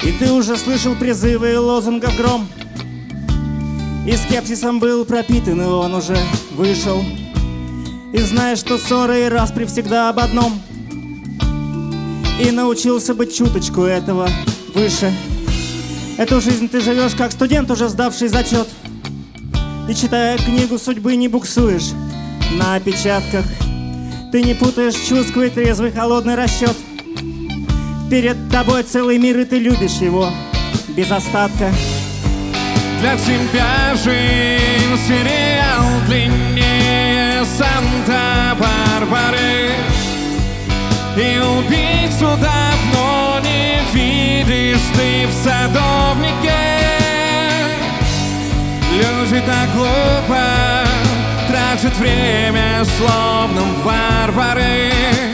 И ты уже слышал призывы лозунгов гром, и скепсисом был пропитан, и он уже вышел. И знаешь, что ссоры и распри всегда об одном, и научился быть чуточку этого выше. Эту жизнь ты живешь как студент, уже сдавший зачет, и читая книгу судьбы не буксуешь на опечатках. Ты не путаешь чувства и трезвый холодный расчет. Перед тобой целый мир, и ты любишь его без остатка. Для тебя жизнь сериал длиннее Санта-Барбары, и убийцу давно не видишь ты в садовнике. Люди так глупо тратят время, словно варвары.